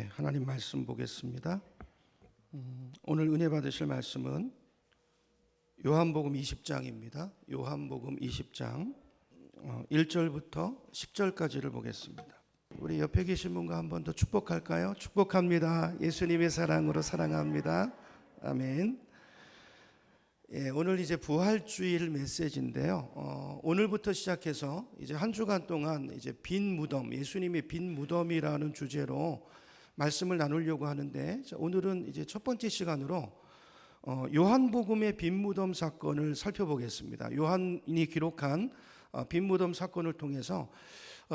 하나님 말씀 보겠습니다. 오늘 은혜 받으실 말씀은 요한복음 20장입니다. 요한복음 20장 1절부터 10절까지를 보겠습니다. 우리 옆에 계신 분과 한 번 더 축복할까요? 축복합니다. 예수님의 사랑으로 사랑합니다. 아멘. 오늘 이제 부활주일 메시지인데요. 오늘부터 시작해서 이제 한 주간 동안 이제 빈 무덤, 예수님의 빈 무덤이라는 주제로 말씀을 나누려고 하는데, 오늘은 이제 첫 번째 시간으로 요한복음의 빈 무덤 사건을 살펴보겠습니다. 요한이 기록한 빈 무덤 사건을 통해서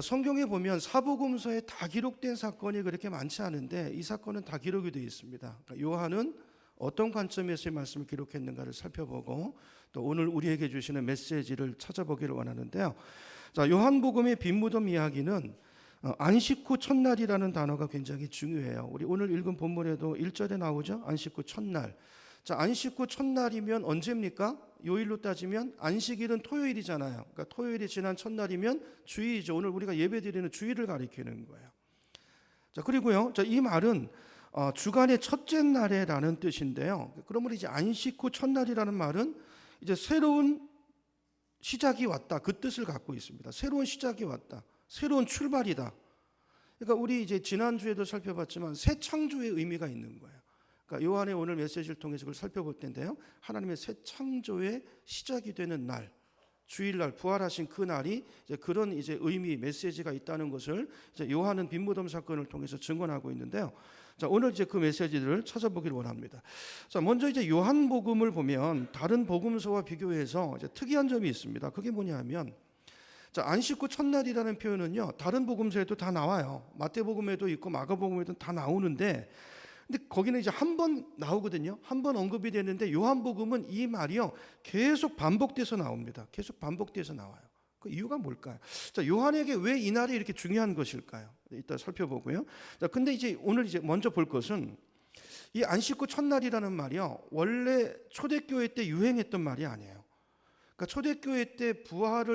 성경에 보면 사복음서에 다 기록된 사건이 그렇게 많지 않은데 이 사건은 다 기록이 되어 있습니다. 그러니까 요한은 어떤 관점에서 이 말씀을 기록했는가를 살펴보고 또 오늘 우리에게 주시는 메시지를 찾아보기를 원하는데요. 자, 요한복음의 빈 무덤 이야기는 안식 후 첫날이라는 단어가 굉장히 중요해요. 우리 오늘 읽은 본문에도 1절에 나오죠. 안식 후 첫날. 자, 안식 후 첫날이면 언제입니까? 요일로 따지면 안식일은 토요일이잖아요. 그러니까 토요일이 지난 첫날이면 주일이죠. 오늘 우리가 예배드리는 주일을 가리키는 거예요. 자, 그리고요. 자, 이 말은 주간의 첫째 날에라는 뜻인데요. 그러면 이제 안식 후 첫날이라는 말은 이제 새로운 시작이 왔다. 그 뜻을 갖고 있습니다. 새로운 시작이 왔다. 새로운 출발이다. 그러니까 우리 이제 지난주에도 살펴봤지만 새 창조의 의미가 있는 거예요. 그러니까 요한의 오늘 메시지를 통해서 그걸 살펴볼 텐데요. 하나님의 새 창조의 시작이 되는 날, 주일날 부활하신 그 날이 이제 그런 이제 의미, 메시지가 있다는 것을 이제 요한은 빈 무덤 사건을 통해서 증언하고 있는데요. 자, 오늘 이제 그 메시지를 찾아보기를 원합니다. 자, 먼저 이제 요한복음을 보면 다른 복음서와 비교해서 이제 특이한 점이 있습니다. 그게 뭐냐면, 자, 안식 후 첫날이라는 표현은요, 다른 복음서에도 다 나와요. 마태복음에도 있고 마가복음에도 다 나오는데, 근데 거기는 이제 한 번 나오거든요. 한 번 언급이 되는데 요한복음은 이 말이요 계속 반복돼서 나옵니다. 계속 반복돼서 나와요. 그 이유가 뭘까요? 자, 요한에게 왜 이 날이 이렇게 중요한 것일까요? 이따 살펴보고요. 자, 근데 이제 오늘 이제 먼저 볼 것은 이 안식 후 첫날이라는 말이요 원래 초대교회 때 유행했던 말이 아니에요. 그러니까 초대교회 때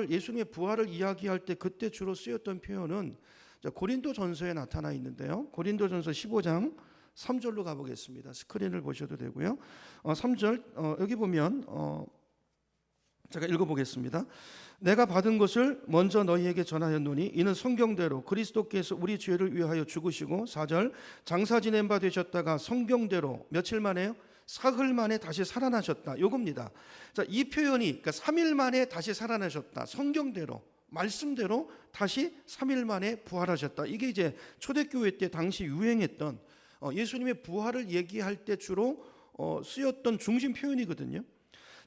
예수님의 부활을 이야기할 때 그때 주로 쓰였던 표현은 고린도전서에 나타나 있는데요. 고린도전서 15장 3절로 가보겠습니다. 스크린을 보셔도 되고요. 3절 여기 보면 제가 읽어보겠습니다. 내가 받은 것을 먼저 너희에게 전하였노니 이는 성경대로 그리스도께서 우리 죄를 위하여 죽으시고 4절 장사 지낸 바 되셨다가 성경대로 며칠 만에요? 사흘 만에 다시 살아나셨다. 요겁니다. 자, 이 표현이 그러니까 3일 만에 다시 살아나셨다. 성경대로 말씀대로 다시 3일 만에 부활하셨다. 이게 이제 초대교회 때 당시 유행했던 예수님의 부활을 얘기할 때 주로 쓰였던 중심 표현이거든요.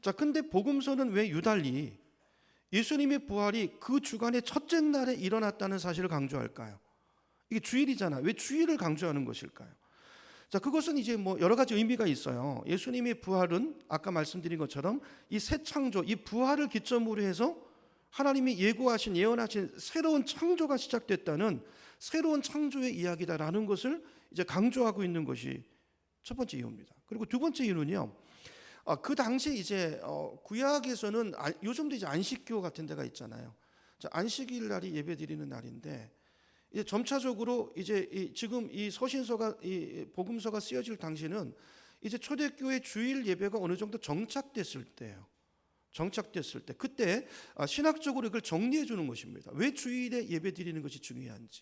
자, 근데 복음서는 왜 유달리 예수님의 부활이 그 주간의 첫째 날에 일어났다는 사실을 강조할까요? 이게 주일이잖아요. 왜 주일을 강조하는 것일까요? 자, 그것은 이제 뭐 여러 가지 의미가 있어요. 예수님의 부활은 아까 말씀드린 것처럼 이 새 창조, 이 부활을 기점으로 해서 하나님이 예언하신 새로운 창조가 시작됐다는 새로운 창조의 이야기다라는 것을 이제 강조하고 있는 것이 첫 번째 이유입니다. 그리고 두 번째 이유는요. 그 당시 이제 구약에서는 요즘도 이제 안식교 같은 데가 있잖아요. 자, 안식일 날이 예배드리는 날인데 이제 점차적으로 이제 지금 이 서신서가 이 복음서가 쓰여질 당시는 이제 초대교회 주일 예배가 어느 정도 정착됐을 때예요. 정착됐을 때 그때 신학적으로 이걸 정리해 주는 것입니다. 왜 주일에 예배 드리는 것이 중요한지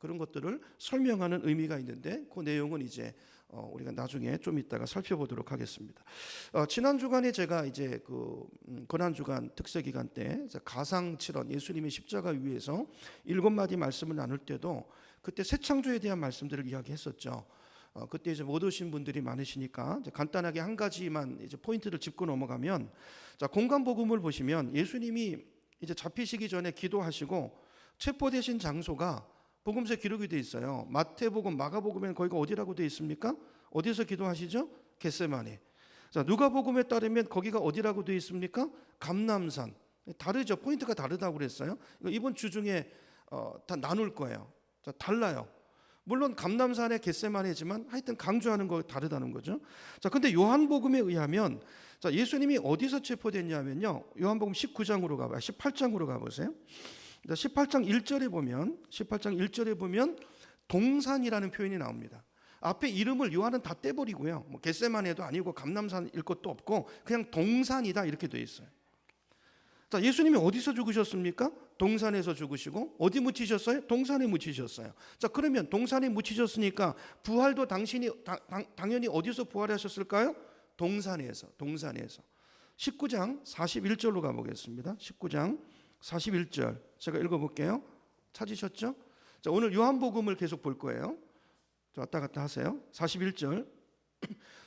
그런 것들을 설명하는 의미가 있는데 그 내용은 이제 우리가 나중에 좀 이따가 살펴보도록 하겠습니다. 지난 주간에 제가 이제 그 고난 주간 특세 기간 때 가상 칠언 예수님의 십자가 위에서 7마디 말씀을 나눌 때도 그때 새 창조에 대한 말씀들을 이야기했었죠. 그때 이제 못 오신 분들이 많으시니까 이제 간단하게 한 가지만 이제 포인트를 짚고 넘어가면, 자, 공간복음을 보시면 예수님이 이제 잡히시기 전에 기도하시고 체포되신 장소가 복음서에 기록이 되어 있어요. 마태복음, 마가복음에는 거기가 어디라고 되어 있습니까? 어디서 기도하시죠? 겟세마네. 자, 누가복음에 따르면 거기가 어디라고 되어 있습니까? 감람산. 다르죠. 포인트가 다르다고 그랬어요. 이번 주 중에 다 나눌 거예요. 자, 달라요. 물론 감람산의 겟세마네지만 하여튼 강조하는 거 다르다는 거죠. 자, 근데 요한복음에 의하면 자, 예수님이 어디서 체포됐냐면요. 요한복음 19장으로 가봐요. 18장으로 가보세요. 18장 1절에 보면 동산이라는 표현이 나옵니다. 앞에 이름을 요한은 다 떼버리고요. 뭐 겟세마네도 아니고 감람산일 것도 없고 그냥 동산이다 이렇게 돼 있어요. 자, 예수님이 어디서 죽으셨습니까? 동산에서 죽으시고 어디 묻히셨어요? 동산에 묻히셨어요. 자, 그러면 동산에 묻히셨으니까 부활도 당연히 어디서 부활하셨을까요? 동산에서. 19장 41절로 가보겠습니다. 19장 41절 제가 읽어볼게요. 찾으셨죠? 자, 오늘 요한복음을 계속 볼 거예요. 왔다 갔다 하세요. 41절.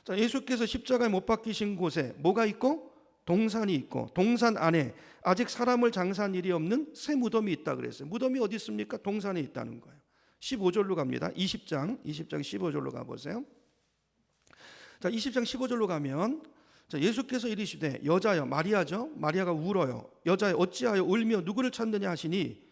자, 예수께서 십자가에 못 박히신 곳에 뭐가 있고? 동산이 있고 동산 안에 아직 사람을 장사한 일이 없는 새 무덤이 있다 그랬어요. 무덤이 어디 있습니까? 동산에 있다는 거예요. 15절로 갑니다. 20장 15절로 가보세요. 자, 20장 15절로 가면 자, 예수께서 이르시되 여자여, 마리아죠. 마리아가 울어요. 여자여 어찌하여 울며 누구를 찾느냐 하시니,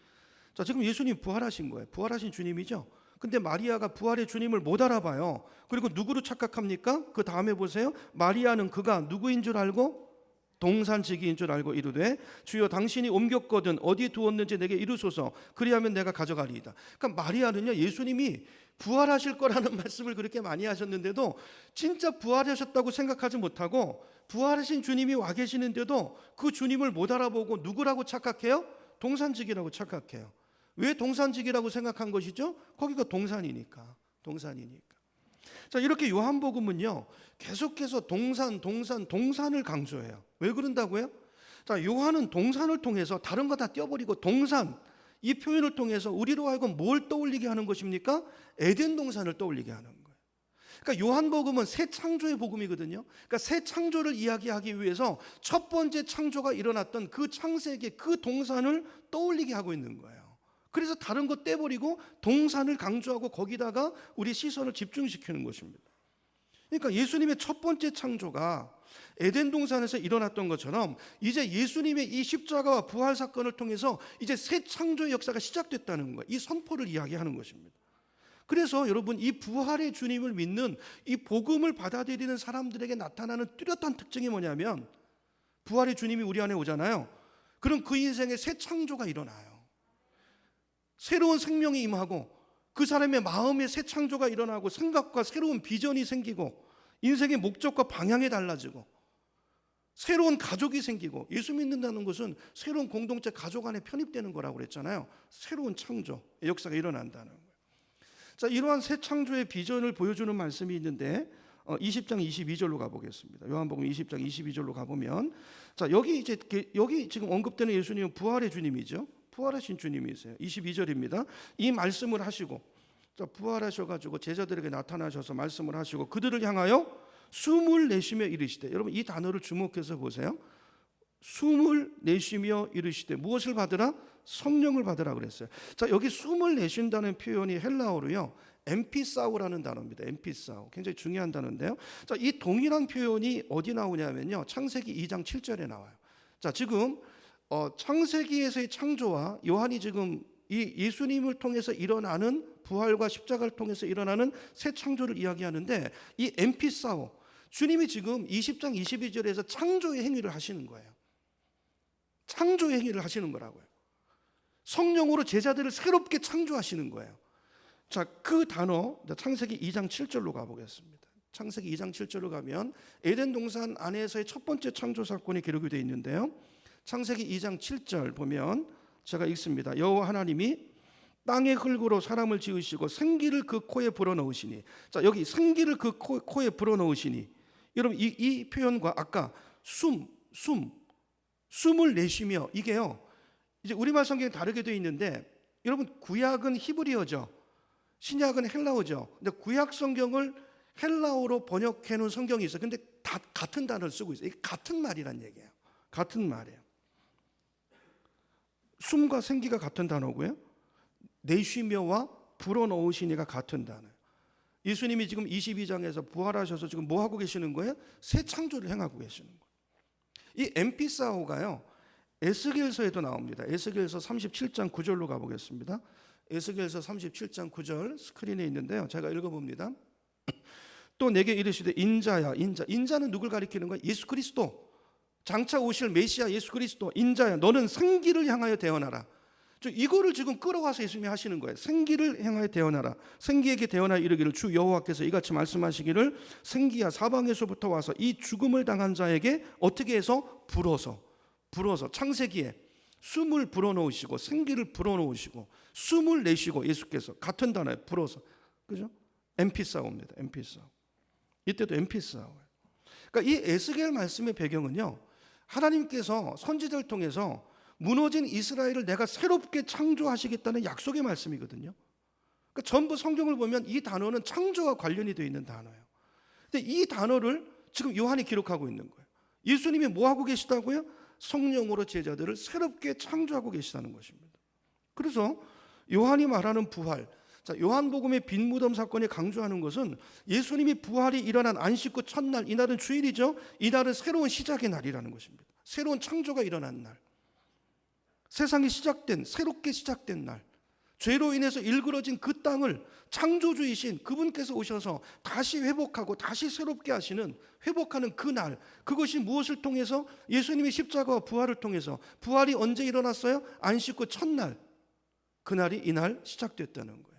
자, 지금 예수님 부활하신 거예요. 부활하신 주님이죠. 근데 마리아가 부활의 주님을 못 알아봐요. 그리고 누구로 착각합니까? 그 다음에 보세요. 마리아는 그가 누구인 줄 알고 동산지기인 줄 알고 이르되 주여 당신이 옮겼거든 어디 두었는지 내게 이르소서 그리하면 내가 가져가리이다. 그러니까 마리아는요, 예수님이 부활하실 거라는 말씀을 그렇게 많이 하셨는데도 진짜 부활하셨다고 생각하지 못하고 부활하신 주님이 와 계시는데도 그 주님을 못 알아보고 누구라고 착각해요? 동산지기라고 착각해요. 왜 동산지기라고 생각한 것이죠? 거기가 동산이니까. 자, 이렇게 요한복음은요 계속해서 동산을 강조해요. 왜 그런다고요? 자, 요한은 동산을 통해서 다른 거 다 떼어버리고 동산 이 표현을 통해서 우리로 하여금 뭘 떠올리게 하는 것입니까? 에덴 동산을 떠올리게 하는 거예요. 그러니까 요한복음은 새 창조의 복음이거든요. 그러니까 새 창조를 이야기하기 위해서 첫 번째 창조가 일어났던 그 창세기 그 동산을 떠올리게 하고 있는 거예요. 그래서 다른 거 떼버리고 동산을 강조하고 거기다가 우리 시선을 집중시키는 것입니다. 그러니까 예수님의 첫 번째 창조가 에덴 동산에서 일어났던 것처럼 이제 예수님의 이 십자가와 부활 사건을 통해서 이제 새 창조의 역사가 시작됐다는 거예요. 이 선포를 이야기하는 것입니다. 그래서 여러분, 이 부활의 주님을 믿는 이 복음을 받아들이는 사람들에게 나타나는 뚜렷한 특징이 뭐냐면 부활의 주님이 우리 안에 오잖아요. 그럼 그 인생에 새 창조가 일어나요. 새로운 생명이 임하고 그 사람의 마음에 새 창조가 일어나고 생각과 새로운 비전이 생기고 인생의 목적과 방향이 달라지고 새로운 가족이 생기고, 예수 믿는다는 것은 새로운 공동체 가족 안에 편입되는 거라고 그랬잖아요. 새로운 창조의 역사가 일어난다는 거예요. 자, 이러한 새 창조의 비전을 보여주는 말씀이 있는데 20장 22절로 가보겠습니다. 요한복음 20장 22절로 가보면, 자, 여기 지금 언급되는 예수님은 부활의 주님이죠. 부활하신 주님이세요. 22절입니다. 이 말씀을 하시고, 자, 부활하셔가지고 제자들에게 나타나셔서 말씀을 하시고 그들을 향하여 숨을 내쉬며 이르시되, 여러분 이 단어를 주목해서 보세요. 숨을 내쉬며 이르시되 무엇을 받으라? 성령을 받으라 그랬어요. 자, 여기 숨을 내쉰다는 표현이 헬라어로요 엠피사우라는 단어입니다. 엠피사우, 굉장히 중요한 단어인데요. 자, 이 동일한 표현이 어디 나오냐면요 창세기 2장 7절에 나와요. 자, 지금 창세기에서의 창조와 요한이 지금 이 예수님을 통해서 일어나는 부활과 십자가를 통해서 일어나는 새 창조를 이야기하는데, 이 엠피사오, 주님이 지금 20장 22절에서 창조의 행위를 하시는 거예요. 창조의 행위를 하시는 거라고요. 성령으로 제자들을 새롭게 창조하시는 거예요. 자, 그 단어 창세기 2장 7절로 가보겠습니다. 창세기 2장 7절로 가면 에덴 동산 안에서의 첫 번째 창조 사건이 기록이 되어 있는데요. 창세기 2장 7절 보면 제가 읽습니다. 여호와 하나님이 땅의 흙으로 사람을 지으시고 생기를 그 코에 불어넣으시니, 자, 여기 생기를 그 코에 불어넣으시니, 여러분 이 표현과 아까 숨을 내쉬며, 이게요 이제 우리말 성경이 다르게 되어 있는데, 여러분 구약은 히브리어죠, 신약은 헬라어죠. 근데 구약 성경을 헬라어로 번역해 놓은 성경이 있어요. 근데 다 같은 단어를 쓰고 있어요. 이게 같은 말이란 얘기예요. 같은 말이에요. 숨과 생기가 같은 단어고요, 내쉬며와 불어넣으시니가 같은 단어예요. 예수님이 지금 22장에서 부활하셔서 지금 뭐 하고 계시는 거예요? 새 창조를 행하고 계시는 거예요. 이 엠피사오가요 에스겔서에도 나옵니다. 에스겔서 37장 9절로 가보겠습니다. 에스겔서 37장 9절 스크린에 있는데요, 제가 읽어봅니다. 또 내게 이르시되 인자야, 인자는 누굴 가리키는 거예요? 예수 그리스도, 장차 오실 메시아 예수 그리스도. 인자야, 너는 생기를 향하여 대언하라. 이거를 지금 끌어와서 예수님이 하시는 거예요. 생기를 행하여 대언하라. 생기에게 대언하여 이르기를 주 여호와께서 이같이 말씀하시기를 생기야 사방에서부터 와서 이 죽음을 당한 자에게 어떻게 해서 불어서 창세기에 숨을 불어넣으시고 생기를 불어넣으시고 숨을 내쉬고 예수께서 같은 단어에 불어서, 그죠? 엠피사오입니다. 엠피사오. 이때도 엠피사오예요. 그러니까 이 에스겔 말씀의 배경은요, 하나님께서 선지자를 통해서 무너진 이스라엘을 내가 새롭게 창조하시겠다는 약속의 말씀이거든요. 그러니까 전부 성경을 보면 이 단어는 창조와 관련이 되어 있는 단어예요. 근데 이 단어를 지금 요한이 기록하고 있는 거예요. 예수님이 뭐 하고 계시다고요? 성령으로 제자들을 새롭게 창조하고 계시다는 것입니다. 그래서 요한이 말하는 부활, 요한복음의 빈 무덤 사건이 강조하는 것은 예수님이 부활이 일어난 안식 후 첫날, 이날은 주일이죠. 이날은 새로운 시작의 날이라는 것입니다. 새로운 창조가 일어난 날, 세상이 새롭게 시작된 날, 죄로 인해서 일그러진 그 땅을 창조주이신 그분께서 오셔서 다시 회복하고 다시 새롭게 하시는, 회복하는 그 날, 그것이 무엇을 통해서? 예수님이 십자가와 부활을 통해서. 부활이 언제 일어났어요? 안식 후 첫날, 그날이 이날 시작됐다는 거예요.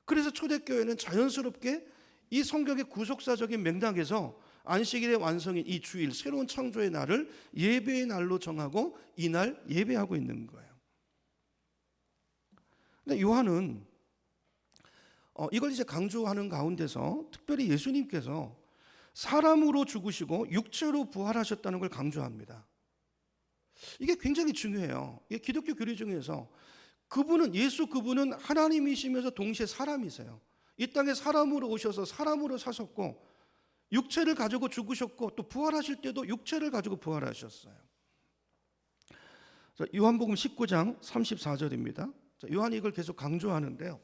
그래서 초대교회는 자연스럽게 이 성경의 구속사적인 맥락에서 안식일의 완성인 이 주일, 새로운 창조의 날을 예배의 날로 정하고 이날 예배하고 있는 거예요. 근데 요한은 이걸 이제 강조하는 가운데서 특별히 예수님께서 사람으로 죽으시고 육체로 부활하셨다는 걸 강조합니다. 이게 굉장히 중요해요. 이게 기독교 교리 중에서 그분은 하나님이시면서 동시에 사람이세요. 이 땅에 사람으로 오셔서 사람으로 사셨고 육체를 가지고 죽으셨고 또 부활하실 때도 육체를 가지고 부활하셨어요. 요한복음 19장 34절입니다. 요한이 이걸 계속 강조하는데요.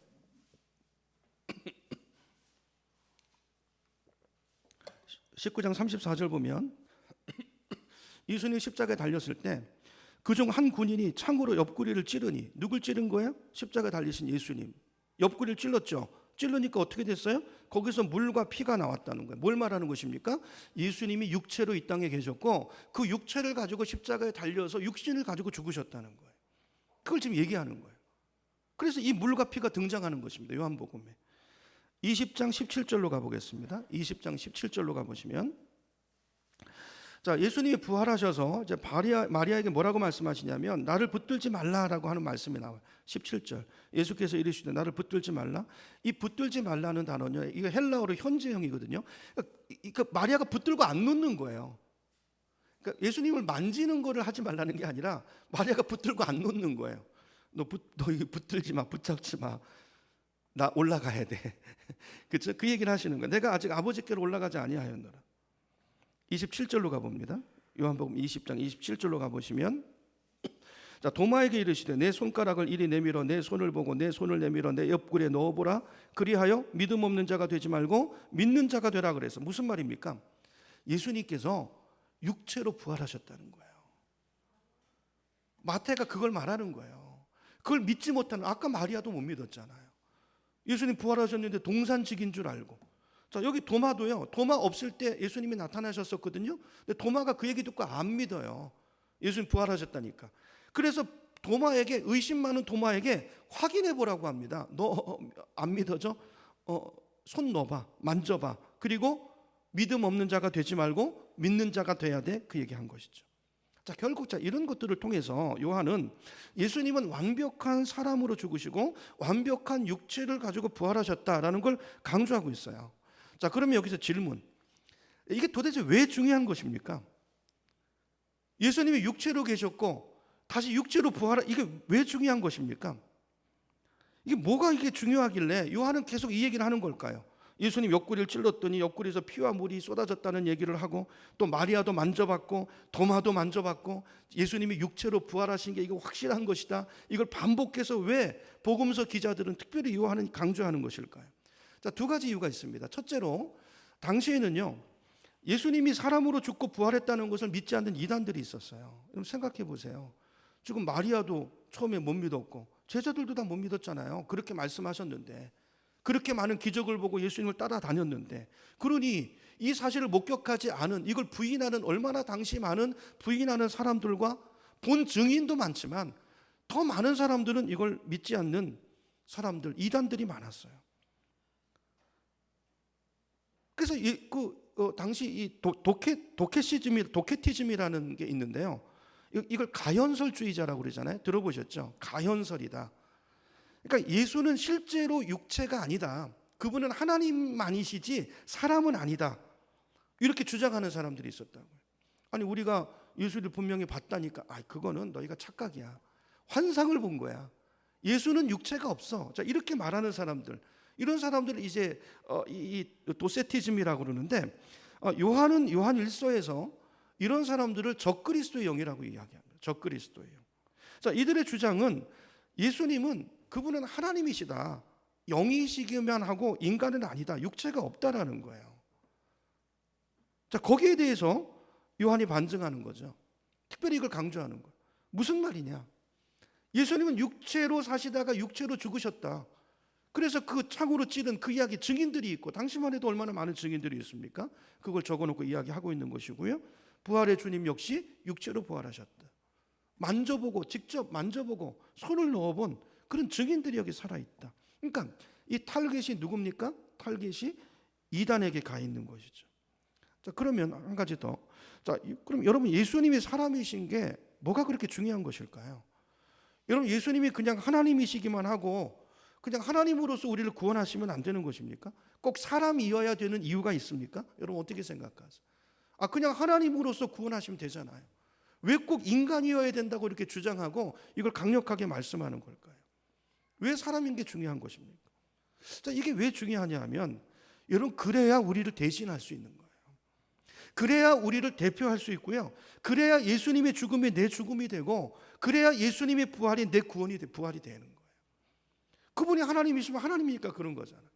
19장 34절 보면 예수님이 십자가에 달렸을 때 그중 한 군인이 창으로 옆구리를 찌르니, 누굴 찌른 거예요? 십자가에 달리신 예수님. 옆구리를 찔렀죠. 찔르니까 어떻게 됐어요? 거기서 물과 피가 나왔다는 거예요. 뭘 말하는 것입니까? 예수님이 육체로 이 땅에 계셨고 그 육체를 가지고 십자가에 달려서 육신을 가지고 죽으셨다는 거예요. 그걸 지금 얘기하는 거예요. 그래서 이 물과 피가 등장하는 것입니다. 요한복음에 20장 17절로 가보겠습니다. 20장 17절로 가보시면, 자, 예수님이 부활하셔서 이제 마리아에게 뭐라고 말씀하시냐면 나를 붙들지 말라라고 하는 말씀이 나와요. 17절. 예수께서 이르시되 나를 붙들지 말라. 이 붙들지 말라는 단어는요, 이거 헬라어로 현재형이거든요. 그러니까 마리아가 붙들고 안 놓는 거예요. 그러니까 예수님을 만지는 거를 하지 말라는 게 아니라 마리아가 붙들고 안 놓는 거예요. 너 이거 붙들지 마, 붙잡지 마. 나 올라가야 돼. 그렇죠? 그 얘기를 하시는 거예요. 내가 아직 아버지께로 올라가지 아니하였노라. 27절로 가봅니다. 요한복음 20장 27절로 가보시면, 자, 도마에게 이르시되 내 손가락을 이리 내밀어 내 손을 보고 내 손을 내밀어 내 옆구리에 넣어보라. 그리하여 믿음 없는 자가 되지 말고 믿는 자가 되라 그래서 무슨 말입니까? 예수님께서 육체로 부활하셨다는 거예요. 마태가 그걸 말하는 거예요. 그걸 믿지 못하는, 아까 마리아도 못 믿었잖아요. 예수님 부활하셨는데 동산직인 줄 알고. 자, 여기 도마도요. 도마 없을 때 예수님이 나타나셨었거든요. 근데 도마가 그 얘기 듣고 안 믿어요. 예수님 부활하셨다니까. 그래서 도마에게, 의심 많은 도마에게 확인해 보라고 합니다. 너 안 믿어져? 손 넣어봐, 만져봐. 그리고 믿음 없는 자가 되지 말고 믿는 자가 돼야 돼. 그 얘기한 것이죠. 자, 결국 이런 것들을 통해서 요한은 예수님은 완벽한 사람으로 죽으시고 완벽한 육체를 가지고 부활하셨다라는 걸 강조하고 있어요. 자, 그러면 여기서 질문. 이게 도대체 왜 중요한 것입니까? 예수님이 육체로 계셨고 다시 육체로 이게 왜 중요한 것입니까? 이게 뭐가 이게 중요하길래 요한은 계속 이 얘기를 하는 걸까요? 예수님 옆구리를 찔렀더니 옆구리에서 피와 물이 쏟아졌다는 얘기를 하고, 또 마리아도 만져봤고 도마도 만져봤고 예수님이 육체로 부활하신 게 이거 확실한 것이다. 이걸 반복해서 왜 복음서 기자들은 특별히 요한은 강조하는 것일까요? 자, 두 가지 이유가 있습니다. 첫째로, 당시에는요, 예수님이 사람으로 죽고 부활했다는 것을 믿지 않는 이단들이 있었어요. 여러분 생각해 보세요. 지금 마리아도 처음에 못 믿었고 제자들도 다 못 믿었잖아요. 그렇게 말씀하셨는데, 그렇게 많은 기적을 보고 예수님을 따라다녔는데, 그러니 이 사실을 목격하지 않은, 이걸 부인하는, 얼마나 당시 많은 부인하는 사람들과 본 증인도 많지만 더 많은 사람들은 이걸 믿지 않는 사람들, 이단들이 많았어요. 그래서 당시 이 도케티즘이라는 게 있는데요. 이걸 가현설주의자라고 그러잖아요. 들어보셨죠? 가현설이다. 그러니까 예수는 실제로 육체가 아니다. 그분은 하나님만이시지 사람은 아니다. 이렇게 주장하는 사람들이 있었다고요. 아니 우리가 예수를 분명히 봤다니까. 그거는 너희가 착각이야. 환상을 본 거야. 예수는 육체가 없어. 자, 이렇게 말하는 사람들, 이런 사람들을 이제 이 도세티즘이라고 그러는데, 요한 1서에서 이런 사람들을 적그리스도의 영이라고 이야기합니다. 적그리스도의 영. 자, 이들의 주장은 예수님은 그분은 하나님이시다. 영이시기만 하고 인간은 아니다. 육체가 없다라는 거예요. 자, 거기에 대해서 요한이 반증하는 거죠. 특별히 이걸 강조하는 거예요. 무슨 말이냐? 예수님은 육체로 사시다가 육체로 죽으셨다. 그래서 그 창으로 찌른 그 이야기 증인들이 있고, 당시만 해도 얼마나 많은 증인들이 있습니까? 그걸 적어놓고 이야기하고 있는 것이고요. 부활의 주님 역시 육체로 부활하셨다. 만져보고 직접 만져보고 손을 넣어본 그런 증인들이 여기 살아있다. 그러니까 이 탈겟이 누굽니까? 탈겟이 이단에게 가 있는 것이죠. 자, 그러면 한 가지 더. 자, 그럼 여러분 예수님이 사람이신 게 뭐가 그렇게 중요한 것일까요? 여러분 예수님이 그냥 하나님이시기만 하고 그냥 하나님으로서 우리를 구원하시면 안 되는 것입니까? 꼭 사람이어야 되는 이유가 있습니까? 여러분 어떻게 생각하세요? 그냥 하나님으로서 구원하시면 되잖아요. 왜 꼭 인간이어야 된다고 이렇게 주장하고 이걸 강력하게 말씀하는 걸까요? 왜 사람인 게 중요한 것입니까? 자, 이게 왜 중요하냐 하면 여러분 그래야 우리를 대신할 수 있는 거예요. 그래야 우리를 대표할 수 있고요. 그래야 예수님의 죽음이 내 죽음이 되고, 그래야 예수님의 부활이 내 부활이 되는 거예요. 그분이 하나님이시면 하나님이니까 그런 거잖아요.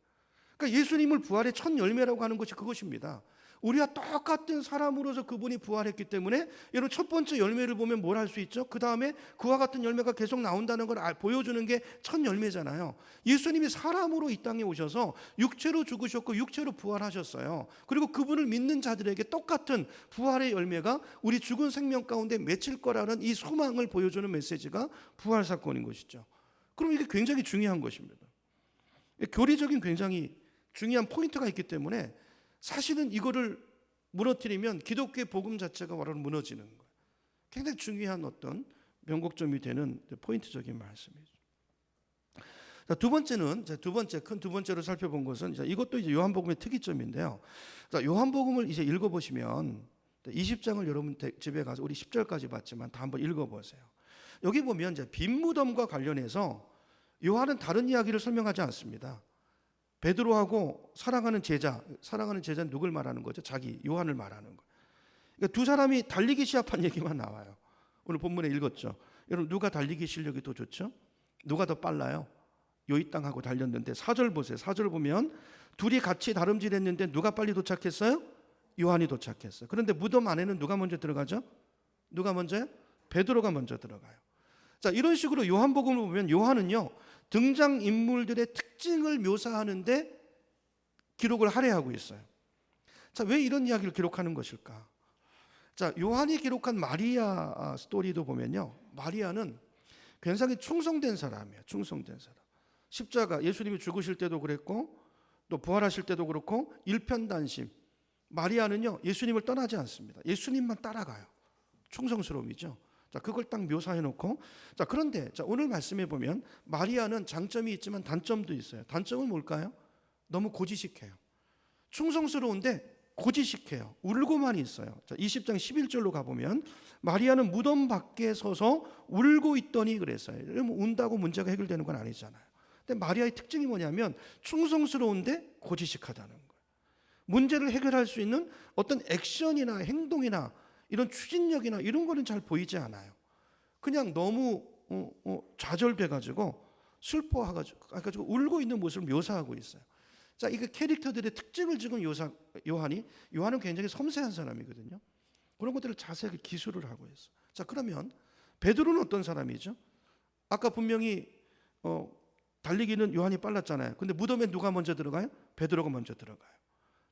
그러니까 예수님을 부활의 첫 열매라고 하는 것이 그것입니다. 우리와 똑같은 사람으로서 그분이 부활했기 때문에 여러분 첫 번째 열매를 보면 뭘 할 수 있죠? 그 다음에 그와 같은 열매가 계속 나온다는 걸 보여주는 게 첫 열매잖아요. 예수님이 사람으로 이 땅에 오셔서 육체로 죽으셨고 육체로 부활하셨어요. 그리고 그분을 믿는 자들에게 똑같은 부활의 열매가 우리 죽은 생명 가운데 맺힐 거라는 이 소망을 보여주는 메시지가 부활 사건인 것이죠. 그럼 이게 굉장히 중요한 것입니다. 교리적인 굉장히 중요한 포인트가 있기 때문에 사실은 이거를 무너뜨리면 기독교의 복음 자체가 바로 무너지는 거예요. 굉장히 중요한 어떤 변곡점이 되는 포인트적인 말씀이죠. 자, 두 번째는 큰 두 번째로 살펴본 것은 이것도 이제 요한복음의 특이점인데요. 자, 요한복음을 이제 읽어보시면 20장을 여러분 집에 가서 우리 10절까지 봤지만 다 한번 읽어보세요. 여기 보면 이제 빈 무덤과 관련해서 요한은 다른 이야기를 설명하지 않습니다. 베드로하고 사랑하는 제자는 누굴 말하는 거죠? 자기 요한을 말하는 거예요. 그러니까 두 사람이 달리기 시합한 얘기만 나와요. 오늘 본문에 읽었죠. 여러분 누가 달리기 실력이 더 좋죠? 누가 더 빨라요? 요이 땅하고 달렸는데 4절 보세요. 4절 보면 둘이 같이 다름질했는데 누가 빨리 도착했어요? 요한이 도착했어요. 그런데 무덤 안에는 누가 먼저 들어가죠? 누가 먼저요? 베드로가 먼저 들어가요. 자, 이런 식으로 요한복음을 보면 요한은요 등장인물들의 특징을 묘사하는데 기록을 할애하고 있어요. 자, 왜 이런 이야기를 기록하는 것일까? 자, 요한이 기록한 마리아 스토리도 보면요 마리아는 굉장히 충성된 사람이에요. 충성된 사람. 십자가 예수님이 죽으실 때도 그랬고 또 부활하실 때도 그렇고 일편단심. 마리아는요 예수님을 떠나지 않습니다. 예수님만 따라가요. 충성스러움이죠. 자, 그걸 딱 묘사해 놓고, 자, 그런데 오늘 말씀해 보면 마리아는 장점이 있지만 단점도 있어요. 단점은 뭘까요? 너무 고지식해요. 충성스러운데 고지식해요. 울고만 있어요. 자, 20장 11절로 가보면 마리아는 무덤 밖에 서서 울고 있더니 그랬어요. 운다고 문제가 해결되는 건 아니잖아요. 근데 마리아의 특징이 뭐냐면 충성스러운데 고지식하다는 거예요. 문제를 해결할 수 있는 어떤 액션이나 행동이나 이런 추진력이나 이런 거는 잘 보이지 않아요. 그냥 너무 좌절돼가지고 슬퍼해가지고 울고 있는 모습을 묘사하고 있어요. 자, 이게 캐릭터들의 특징을 지금 요한은 굉장히 섬세한 사람이거든요. 그런 것들을 자세하게 기술을 하고 있어요. 자, 그러면 베드로는 어떤 사람이죠? 아까 분명히 달리기는 요한이 빨랐잖아요. 근데 무덤에 누가 먼저 들어가요? 베드로가 먼저 들어가요.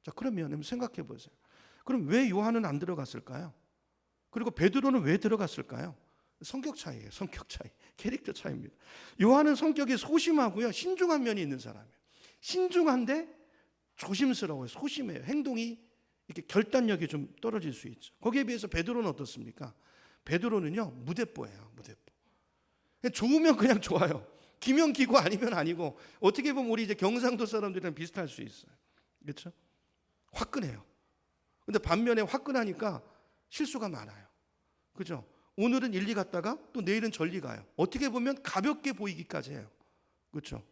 자, 그러면 생각해 보세요. 그럼 왜 요한은 안 들어갔을까요? 그리고 베드로는 왜 들어갔을까요? 성격 차이예요. 성격 차이. 캐릭터 차이입니다. 요한은 성격이 소심하고요. 신중한 면이 있는 사람이에요. 신중한데 조심스러워요. 소심해요. 행동이 이렇게 결단력이 좀 떨어질 수 있죠. 거기에 비해서 베드로는 어떻습니까? 베드로는요, 무대뽀예요. 무대뽀. 좋으면 그냥 좋아요. 기면 기고 아니면 아니고, 어떻게 보면 우리 이제 경상도 사람들이랑 비슷할 수 있어요. 그렇죠? 화끈해요. 근데 반면에 화끈하니까 실수가 많아요. 그죠? 오늘은 일리 갔다가 또 내일은 절리 가요. 어떻게 보면 가볍게 보이기까지 해요. 그렇죠?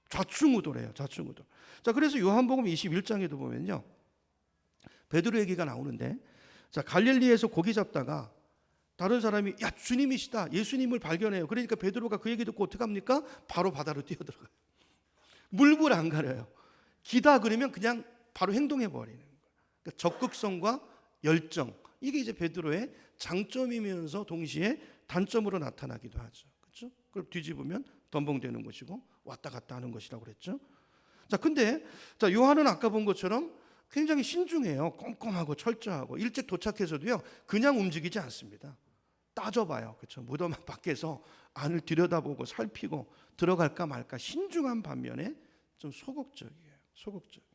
좌충우돌해요. 좌충우돌. 자, 그래서 요한복음 21장에도 보면요, 베드로 얘기가 나오는데, 자, 갈릴리에서 고기 잡다가 다른 사람이 야, 주님이시다, 예수님을 발견해요. 그러니까 베드로가 그 얘기 듣고 어떻게 합니까? 바로 바다로 뛰어들어가요. 물불 안 가려요. 기다 그러면 그냥 바로 행동해 버리는 거예요. 그러니까 적극성과 열정, 이게 이제 베드로의 장점이면서 동시에 단점으로 나타나기도 하죠. 그렇죠? 그걸 뒤집으면 덤벙대는 것이고 왔다 갔다 하는 것이라고 그랬죠. 자, 근데 자, 요한은 아까 본 것처럼 굉장히 신중해요. 꼼꼼하고 철저하고 일찍 도착해서도요, 그냥 움직이지 않습니다. 따져봐요. 그렇죠? 무덤 밖에서 안을 들여다보고 살피고 들어갈까 말까 신중한 반면에 좀 소극적이에요. 소극적이에요.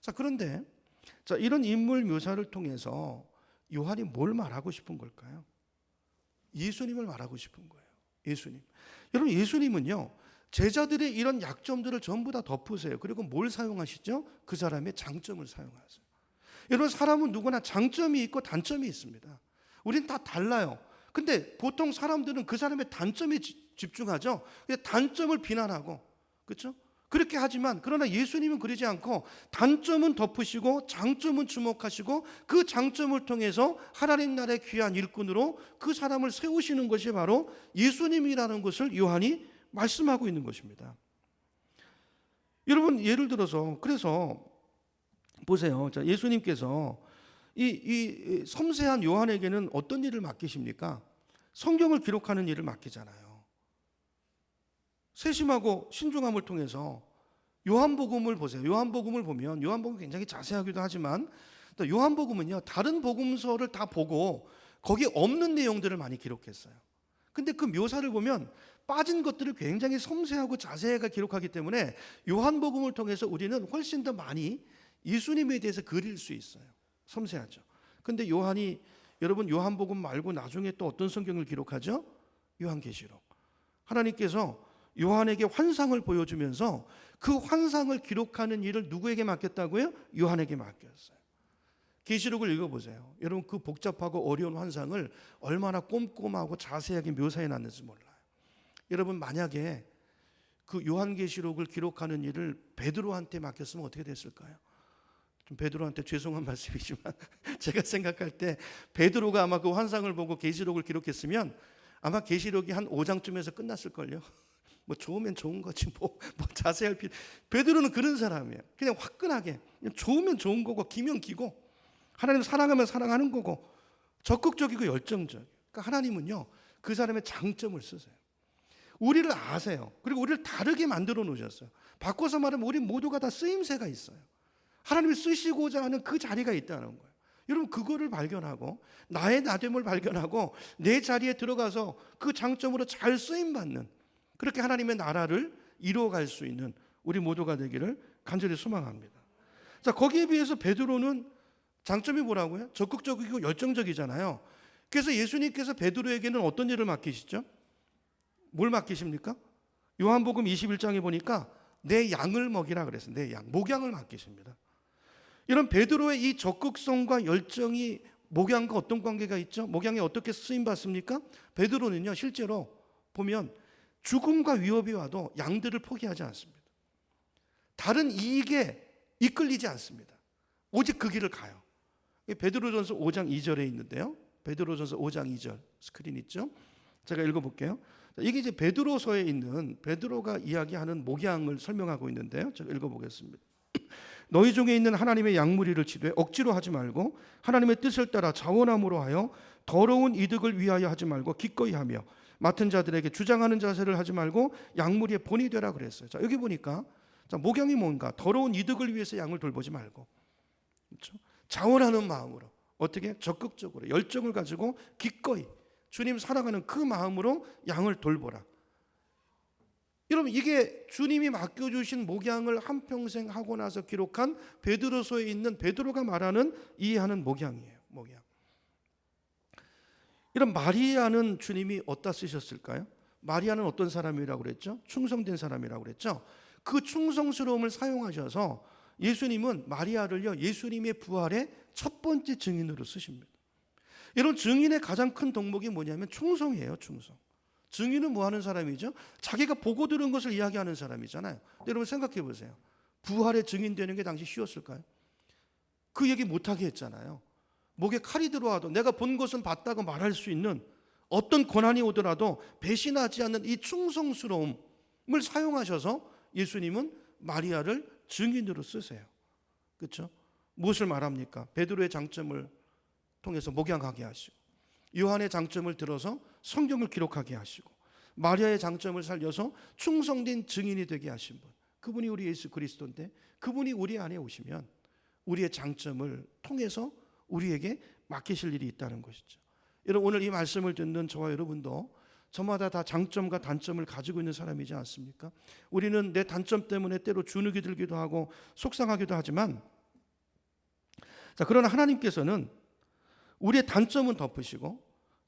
자, 그런데 자, 이런 인물 묘사를 통해서 요한이 뭘 말하고 싶은 걸까요? 예수님을 말하고 싶은 거예요. 예수님. 여러분, 예수님은요, 제자들의 이런 약점들을 전부 다 덮으세요. 그리고 뭘 사용하시죠? 그 사람의 장점을 사용하세요. 여러분, 사람은 누구나 장점이 있고 단점이 있습니다. 우린 다 달라요. 근데 보통 사람들은 그 사람의 단점에 집중하죠. 단점을 비난하고, 그렇죠? 그렇게 하지만 그러나 예수님은 그러지 않고 단점은 덮으시고 장점은 주목하시고 그 장점을 통해서 하나님 나라의 귀한 일꾼으로 그 사람을 세우시는 것이 바로 예수님이라는 것을 요한이 말씀하고 있는 것입니다. 여러분, 예를 들어서 그래서 보세요. 자, 예수님께서 이 섬세한 요한에게는 어떤 일을 맡기십니까? 성경을 기록하는 일을 맡기잖아요. 세심하고 신중함을 통해서 요한복음을 보세요. 요한복음을 보면 요한복음 굉장히 자세하기도 하지만 또 요한복음은요, 다른 복음서를 다 보고 거기에 없는 내용들을 많이 기록했어요. 근데 그 묘사를 보면 빠진 것들을 굉장히 섬세하고 자세하게 기록하기 때문에 요한복음을 통해서 우리는 훨씬 더 많이 예수님에 대해서 그릴 수 있어요. 섬세하죠. 근데 요한이, 여러분, 요한복음 말고 나중에 또 어떤 성경을 기록하죠? 요한계시록. 하나님께서 요한에게 환상을 보여주면서 그 환상을 기록하는 일을 누구에게 맡겼다고요? 요한에게 맡겼어요. 계시록을 읽어보세요. 여러분, 그 복잡하고 어려운 환상을 얼마나 꼼꼼하고 자세하게 묘사해 놨는지 몰라요. 여러분, 만약에 그 요한계시록을 기록하는 일을 베드로한테 맡겼으면 어떻게 됐을까요? 좀 베드로한테 죄송한 말씀이지만 제가 생각할 때 베드로가 아마 그 환상을 보고 계시록을 기록했으면 아마 계시록이 한 5장쯤에서 끝났을걸요. 뭐 좋으면 좋은 거지 뭐 자세할 필요. 베드로는 그런 사람이에요. 그냥 화끈하게 그냥 좋으면 좋은 거고 기면 기고 하나님 사랑하면 사랑하는 거고 적극적이고 열정적이에요. 그러니까 하나님은요, 그 사람의 장점을 쓰세요. 우리를 아세요. 그리고 우리를 다르게 만들어 놓으셨어요. 바꿔서 말하면 우리 모두가 다 쓰임새가 있어요. 하나님이 쓰시고자 하는 그 자리가 있다는 거예요. 여러분, 그거를 발견하고 나의 나됨을 발견하고 내 자리에 들어가서 그 장점으로 잘 쓰임받는, 그렇게 하나님의 나라를 이루어갈 수 있는 우리 모두가 되기를 간절히 소망합니다. 자, 거기에 비해서 베드로는 장점이 뭐라고요? 적극적이고 열정적이잖아요. 그래서 예수님께서 베드로에게는 어떤 일을 맡기시죠? 뭘 맡기십니까? 요한복음 21장에 보니까 내 양을 먹이라 그랬어요. 내 양, 목양을 맡기십니다. 이런 베드로의 이 적극성과 열정이 목양과 어떤 관계가 있죠? 목양에 어떻게 쓰임 받습니까? 베드로는요, 실제로 보면 죽음과 위협이 와도 양들을 포기하지 않습니다. 다른 이익에 이끌리지 않습니다. 오직 그 길을 가요. 베드로전서 5장 2절에 있는데요. 베드로전서 5장 2절 스크린 있죠? 제가 읽어볼게요. 이게 이제 베드로서에 있는 베드로가 이야기하는 목양을 설명하고 있는데요. 제가 읽어보겠습니다. 너희 중에 있는 하나님의 양무리를 치되 억지로 하지 말고 하나님의 뜻을 따라 자원함으로 하여 더러운 이득을 위하여 하지 말고 기꺼이 하며 맡은 자들에게 주장하는 자세를 하지 말고 양무리의 본이 되라 그랬어요. 자, 여기 보니까 자, 목양이 뭔가? 더러운 이득을 위해서 양을 돌보지 말고, 그렇죠? 자원하는 마음으로 어떻게 적극적으로 열정을 가지고 기꺼이 주님 사랑하는 그 마음으로 양을 돌보라. 여러분, 이게 주님이 맡겨주신 목양을 한평생 하고 나서 기록한 베드로서에 있는 베드로가 말하는 이해하는 목양이에요. 목양. 이런 마리아는 주님이 어디다 쓰셨을까요? 마리아는 어떤 사람이라고 그랬죠? 충성된 사람이라고 그랬죠? 그 충성스러움을 사용하셔서 예수님은 마리아를요, 예수님의 부활의 첫 번째 증인으로 쓰십니다. 이런 증인의 가장 큰 덕목이 뭐냐면 충성이에요. 충성. 증인은 뭐 하는 사람이죠? 자기가 보고 들은 것을 이야기하는 사람이잖아요. 여러분 생각해 보세요. 부활의 증인 되는 게 당시 쉬웠을까요? 그 얘기 못하게 했잖아요. 목에 칼이 들어와도 내가 본 것은 봤다고 말할 수 있는 어떤 고난이 오더라도 배신하지 않는 이 충성스러움을 사용하셔서 예수님은 마리아를 증인으로 쓰세요. 그렇죠? 무엇을 말합니까? 베드로의 장점을 통해서 목양하게 하시고, 요한의 장점을 들어서 성경을 기록하게 하시고, 마리아의 장점을 살려서 충성된 증인이 되게 하신 분, 그분이 우리 예수 그리스도인데, 그분이 우리 안에 오시면 우리의 장점을 통해서 우리에게 맡기실 일이 있다는 것이죠. 여러분, 오늘 이 말씀을 듣는 저와 여러분도 저마다 다 장점과 단점을 가지고 있는 사람이지 않습니까? 우리는 내 단점 때문에 때로 주눅이 들기도 하고 속상하기도 하지만, 자, 그러나 하나님께서는 우리의 단점은 덮으시고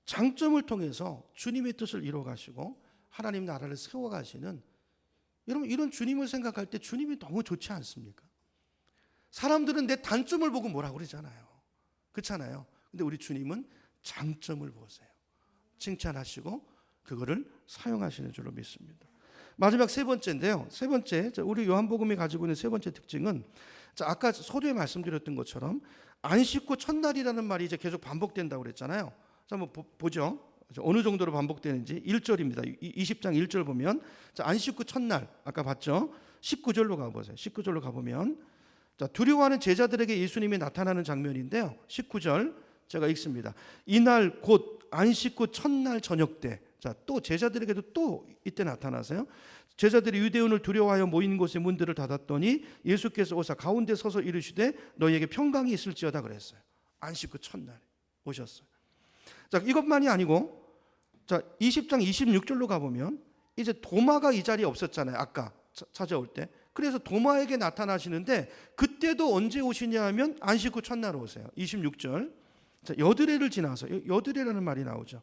장점을 통해서 주님의 뜻을 이루어가시고 하나님 나라를 세워가시는, 여러분, 이런 주님을 생각할 때 주님이 너무 좋지 않습니까? 사람들은 내 단점을 보고 뭐라고 그러잖아요. 그렇잖아요. 근데 우리 주님은 장점을 보세요. 칭찬하시고 그거를 사용하시는 줄로 믿습니다. 마지막 세 번째인데요. 세 번째, 우리 요한복음이 가지고 있는 세 번째 특징은, 아까 서두에 말씀드렸던 것처럼 안식 후 첫날이라는 말이 이제 계속 반복된다고 그랬잖아요. 자, 한번 보죠. 어느 정도로 반복되는지. 1절입니다. 20장 1절 보면, 자, 안식 후 첫날 아까 봤죠. 19절로 가보세요. 19절로 가보면, 자, 두려워하는 제자들에게 예수님이 나타나는 장면인데요. 19절 제가 읽습니다. 이날 곧 안식 후 첫날 저녁 때, 자, 또 제자들에게도 또 이때 나타나세요. 제자들이 유대인을 두려워하여 모인 곳의 문들을 닫았더니 예수께서 오사 가운데 서서 이르시되 너희에게 평강이 있을지어다 그랬어요. 안식 후 첫날 오셨어요. 자, 이것만이 아니고, 자, 20장 26절로 가보면 이제 도마가 이 자리에 없었잖아요. 아까 찾아올 때. 그래서 도마에게 나타나시는데, 그때도 언제 오시냐 하면 안식 후 첫날 오세요. 26절. 자, 여드레를 지나서, 여드레라는 말이 나오죠.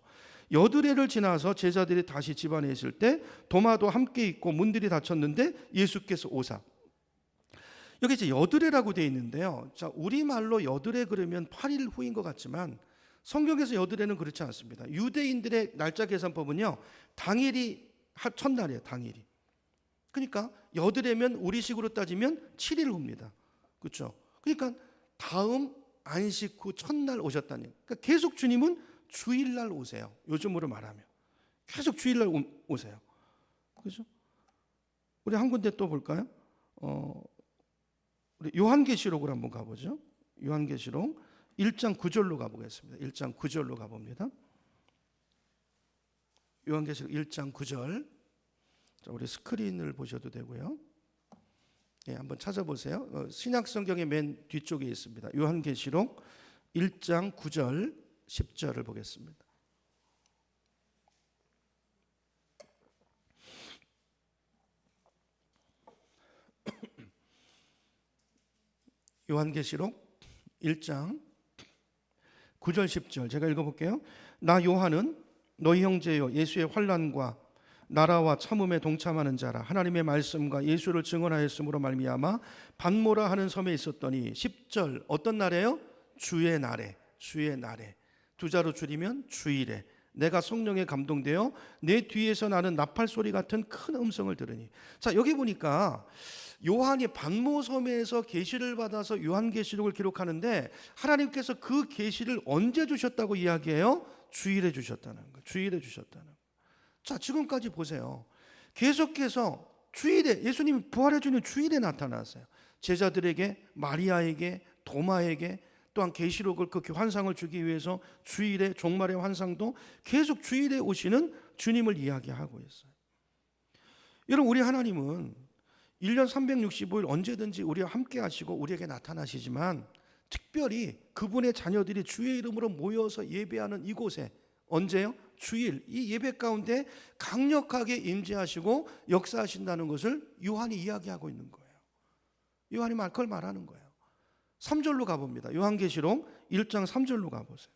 여드레를 지나서 제자들이 다시 집 안에 있을 때 도마도 함께 있고 문들이 닫혔는데 예수께서 오사. 여기 이제 여드레라고 되어 있는데요. 자, 우리말로 여드레 그러면 8일 후인 것 같지만 성경에서 여드레는 그렇지 않습니다. 유대인들의 날짜 계산법은요, 당일이 첫날이에요. 당일이. 그러니까 여드레면 우리식으로 따지면 7일 후입니다. 그렇죠? 그러니까 다음 안식 후 첫날 오셨다니. 그러니까 계속 주님은 주일날 오세요. 요즘으로 말하면 계속 주일날 오세요. 그렇죠? 우리 한 군데 또 볼까요? 우리 요한계시록으로 한번 가보죠. 요한계시록 1장 9절로 가보겠습니다. 1장 9절로 가봅니다. 요한계시록 1장 9절. 자, 우리 스크린을 보셔도 되고요. 예, 한번 찾아보세요. 신약 성경의 맨 뒤쪽에 있습니다. 요한계시록 1장 9절 10절을 보겠습니다. 요한계시록 1장 9절 10절 제가 읽어볼게요. 나 요한은 너희 형제여 예수의 환난과 나라와 참음에 동참하는 자라. 하나님의 말씀과 예수를 증언하였으므로 말미암아 반모라 하는 섬에 있었더니 10절 어떤 날에요? 주의 날에. 주의 날에. 두 자로 줄이면 주일에 내가 성령에 감동되어 내 뒤에서 나는 나팔 소리 같은 큰 음성을 들으니. 자, 여기 보니까 요한이 반모섬에서 계시를 받아서 요한계시록을 기록하는데 하나님께서 그 계시를 언제 주셨다고 이야기해요? 주일에 주셨다는 거예요. 주일에 주셨다는 거예요. 자, 지금까지 보세요. 계속해서 주일에, 예수님이 부활해 주는 주일에 나타나세요. 제자들에게, 마리아에게, 도마에게, 또한 계시록을 그 환상을 주기 위해서 주일에, 종말의 환상도 계속 주일에 오시는 주님을 이야기하고 있어요. 여러분, 우리 하나님은 1년 365일 언제든지 우리와 함께 하시고 우리에게 나타나시지만, 특별히 그분의 자녀들이 주의 이름으로 모여서 예배하는 이곳에 언제요? 주일, 이 예배 가운데 강력하게 임재하시고 역사하신다는 것을 요한이 이야기하고 있는 거예요. 요한이 그걸 말하는 거예요. 3절로 가봅니다. 요한계시록 1장 3절로 가보세요.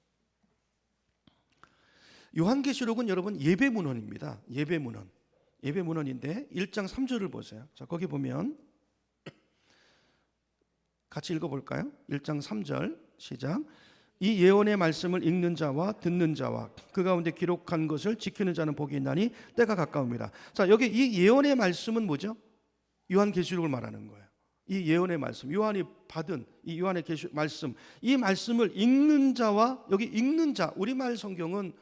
요한계시록은 여러분 예배문헌입니다. 예배문헌인데 1장 3절을 보세요. 자, 거기 보면 같이 읽어볼까요? 1장 3절 시작. 이 예언의 말씀을 읽는 자와 듣는 자와 그 가운데 기록한 것을 지키는 자는 복이 있나니 때가 가까웁니다. 자, 여기 이 예언의 말씀은 뭐죠? 요한계시록을 말하는 거예요. 이 예언의 말씀, 요한이 받은 이 요한의 말씀, 이 말씀을 읽는 자와, 여기 읽는 자, 우리말 성경은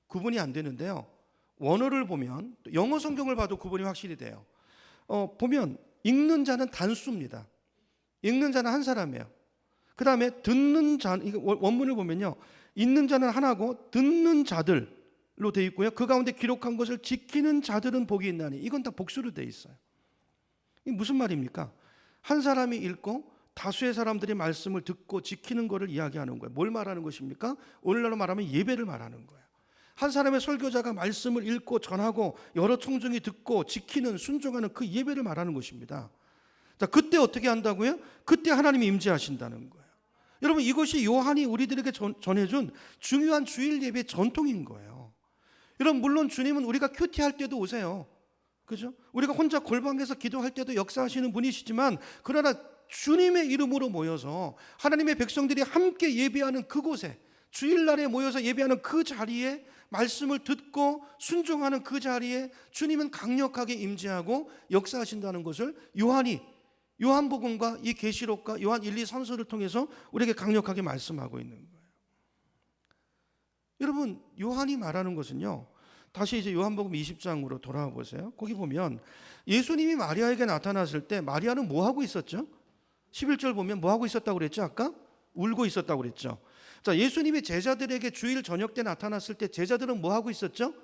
구분이 안 되는데요, 원어를 보면, 영어 성경을 봐도 구분이 확실히 돼요. 보면 읽는 자는 단수입니다. 읽는 자는 한 사람이에요. 그 다음에 듣는 자, 원문을 보면요, 읽는 자는 하나고 듣는 자들로 되어 있고요, 그 가운데 기록한 것을 지키는 자들은 복이 있나니, 이건 다 복수로 되어 있어요. 이게 무슨 말입니까? 한 사람이 읽고 다수의 사람들이 말씀을 듣고 지키는 것을 이야기하는 거예요. 뭘 말하는 것입니까? 오늘날로 말하면 예배를 말하는 거예요. 한 사람의 설교자가 말씀을 읽고 전하고 여러 청중이 듣고 지키는, 순종하는 그 예배를 말하는 것입니다. 자, 그때 어떻게 한다고요? 그때 하나님이 임재하신다는 거예요. 여러분, 이것이 요한이 우리들에게 전해준 중요한 주일 예배의 전통인 거예요. 여러분, 물론 주님은 우리가 큐티할 때도 오세요. 그죠? 우리가 혼자 골방에서 기도할 때도 역사하시는 분이시지만, 그러나 주님의 이름으로 모여서 하나님의 백성들이 함께 예배하는 그곳에, 주일날에 모여서 예배하는 그 자리에, 말씀을 듣고 순종하는 그 자리에 주님은 강력하게 임재하고 역사하신다는 것을 요한복음과 이 계시록과 요한 1, 2, 3서를 통해서 우리에게 강력하게 말씀하고 있는 거예요. 여러분, 요한이 말하는 것은요, 다시 이제 요한복음 20장으로 돌아와 보세요. 거기 보면 예수님이 마리아에게 나타났을 때 마리아는 뭐 하고 있었죠? 11절 보면 뭐 하고 있었다고 그랬죠? 아까 울고 있었다고 그랬죠. 자, 예수님이 제자들에게 주일 저녁 때 나타났을 때 제자들은 뭐 하고 있었죠?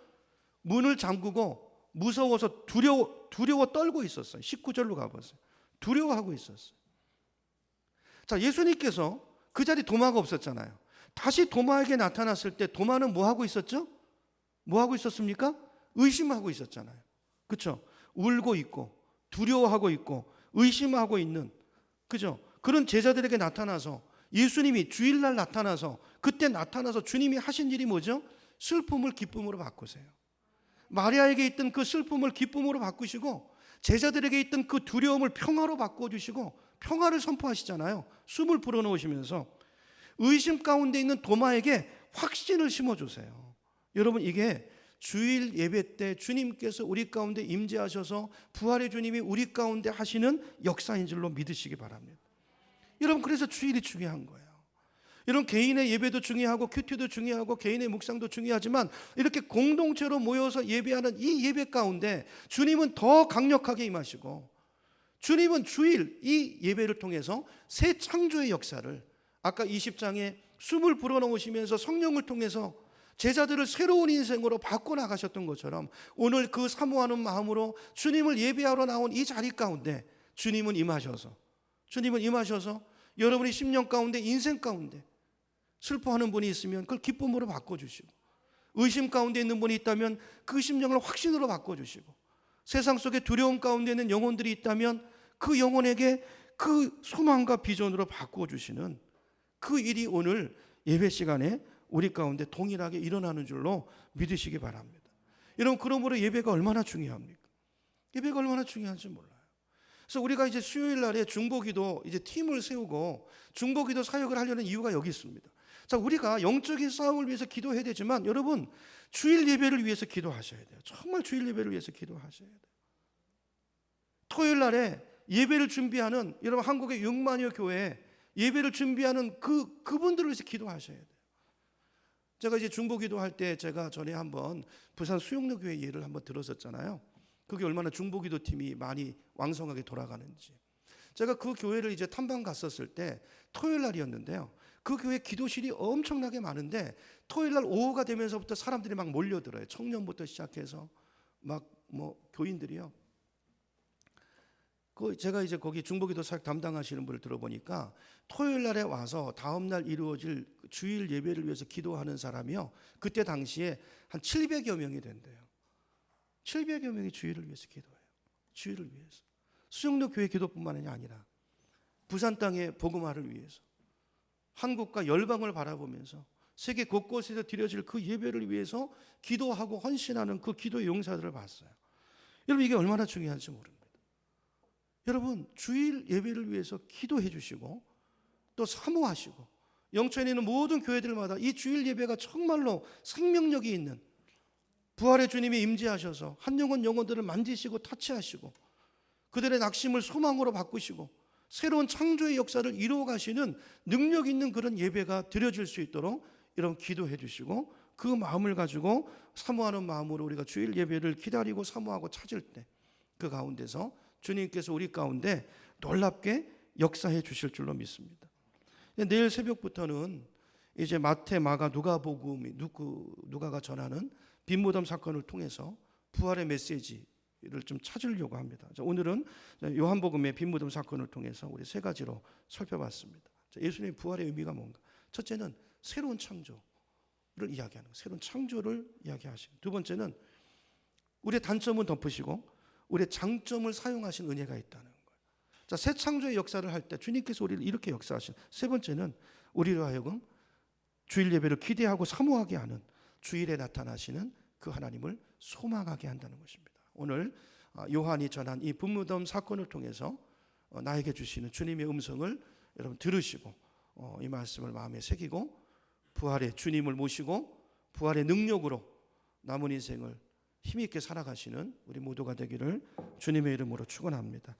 문을 잠그고 무서워서 두려워 떨고 있었어요. 19절로 가보세요. 두려워하고 있었어요. 자, 예수님께서 그 자리 도마가 없었잖아요. 다시 도마에게 나타났을 때 도마는 뭐 하고 있었죠? 뭐 하고 있었습니까? 의심하고 있었잖아요. 그렇죠? 울고 있고 두려워하고 있고 의심하고 있는, 그죠? 그런 제자들에게 나타나서, 예수님이 주일날 나타나서, 그때 나타나서 주님이 하신 일이 뭐죠? 슬픔을 기쁨으로 바꾸세요. 마리아에게 있던 그 슬픔을 기쁨으로 바꾸시고, 제자들에게 있던 그 두려움을 평화로 바꿔주시고 평화를 선포하시잖아요. 숨을 불어넣으시면서 의심 가운데 있는 도마에게 확신을 심어주세요. 여러분, 이게 주일 예배 때 주님께서 우리 가운데 임재하셔서 부활의 주님이 우리 가운데 하시는 역사인 줄로 믿으시기 바랍니다. 여러분, 그래서 주일이 중요한 거예요. 여러분, 개인의 예배도 중요하고 큐티도 중요하고 개인의 묵상도 중요하지만, 이렇게 공동체로 모여서 예배하는 이 예배 가운데 주님은 더 강력하게 임하시고, 주님은 주일 이 예배를 통해서 새 창조의 역사를, 아까 20장에 숨을 불어넣으시면서 성령을 통해서 제자들을 새로운 인생으로 바꿔나가셨던 것처럼, 오늘 그 사모하는 마음으로 주님을 예배하러 나온 이 자리 가운데 주님은 임하셔서 여러분의 심령 가운데, 인생 가운데 슬퍼하는 분이 있으면 그걸 기쁨으로 바꿔주시고, 의심 가운데 있는 분이 있다면 그 심령을 확신으로 바꿔주시고, 세상 속에 두려움 가운데 있는 영혼들이 있다면 그 영혼에게 그 소망과 비전으로 바꿔주시는 그 일이 오늘 예배 시간에 우리 가운데 동일하게 일어나는 줄로 믿으시기 바랍니다. 여러분, 그러므로 예배가 얼마나 중요합니까? 예배가 얼마나 중요한지 몰라요. 그래서 우리가 이제 수요일 날에 중보기도 이제 팀을 세우고 중보기도 사역을 하려는 이유가 여기 있습니다. 자, 우리가 영적인 싸움을 위해서 기도해야 되지만, 여러분, 주일 예배를 위해서 기도하셔야 돼요. 정말 주일 예배를 위해서 기도하셔야 돼요. 토요일 날에 예배를 준비하는, 여러분, 한국의 6만여 교회 예배를 준비하는 그분들을 위해서 기도하셔야 돼요. 제가 이제 중보기도 할 때 제가 전에 한번 부산 수용로 교회 예를 한번 들었었잖아요. 그게 얼마나 중보기도 팀이 많이 왕성하게 돌아가는지. 제가 그 교회를 이제 탐방 갔었을 때 토요일 날이었는데요. 그 교회 기도실이 엄청나게 많은데 토요일 날 오후가 되면서부터 사람들이 막 몰려들어요. 청년부터 시작해서 막 교인들이요. 제가 이제 거기 중보기도 사역 담당하시는 분을 들어보니까 토요일 날에 와서 다음 날 이루어질 주일 예배를 위해서 기도하는 사람이요, 그때 당시에 한 700여 명이 된대요. 700여 명이 주일을 위해서 기도해요. 주일을 위해서. 수영로 교회 기도뿐만이 아니라 부산 땅의 복음화를 위해서, 한국과 열방을 바라보면서 세계 곳곳에서 드려질 그 예배를 위해서 기도하고 헌신하는 그 기도의 용사들을 봤어요. 여러분, 이게 얼마나 중요한지 모릅니다. 여러분, 주일 예배를 위해서 기도해 주시고 또 사모하시고, 영천에 있는 모든 교회들마다 이 주일 예배가 정말로 생명력이 있는, 부활의 주님이 임재하셔서 한 영혼들을 만지시고 터치하시고 그들의 낙심을 소망으로 바꾸시고 새로운 창조의 역사를 이루어 가시는 능력 있는 그런 예배가 드려질 수 있도록 여러분 기도해 주시고, 그 마음을 가지고 사모하는 마음으로 우리가 주일 예배를 기다리고 사모하고 찾을 때 그 가운데서 주님께서 우리 가운데 놀랍게 역사해 주실 줄로 믿습니다. 내일 새벽부터는 이제 마태, 마가, 누가복음이 누가가 전하는 빈무덤 사건을 통해서 부활의 메시지를 좀 찾으려고 합니다. 오늘은 요한복음의 빈무덤 사건을 통해서 우리 세 가지로 살펴봤습니다. 예수님의 부활의 의미가 뭔가? 첫째는 새로운 창조를 이야기하는 거예요. 새로운 창조를 이야기하시고, 두 번째는 우리의 단점은 덮으시고 우리의 장점을 사용하신 은혜가 있다는 거예요. 새 창조의 역사를 할 때 주님께서 우리를 이렇게 역사하신, 세 번째는 우리로 하여금 주일 예배를 기대하고 사모하게 하는, 주일에 나타나시는 그 하나님을 소망하게 한다는 것입니다. 오늘 요한이 전한 이 빈무덤 사건을 통해서 나에게 주시는 주님의 음성을 여러분 들으시고 이 말씀을 마음에 새기고 부활의 주님을 모시고 부활의 능력으로 남은 인생을 힘있게 살아가시는 우리 모두가 되기를 주님의 이름으로 축원합니다.